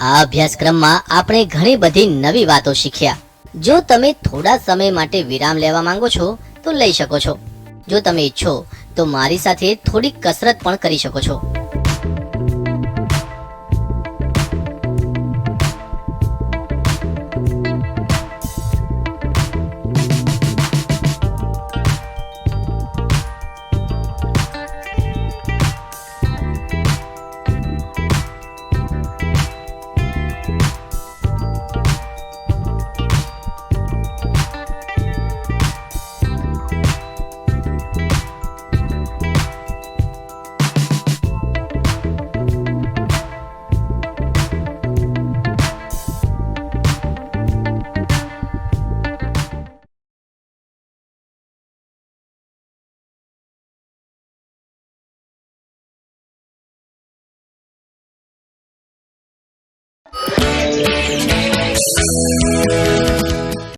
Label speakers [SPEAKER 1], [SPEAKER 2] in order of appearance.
[SPEAKER 1] આ અભ્યાસક્રમમાં આપણે ઘણી બધી નવી વાતો શીખ્યા. જો તમે થોડા સમય માટે વિરામ લેવા માંગો છો તો લઈ શકો છો. જો તમે ઈચ્છો તો મારી સાથે થોડી કસરત પણ કરી શકો છો.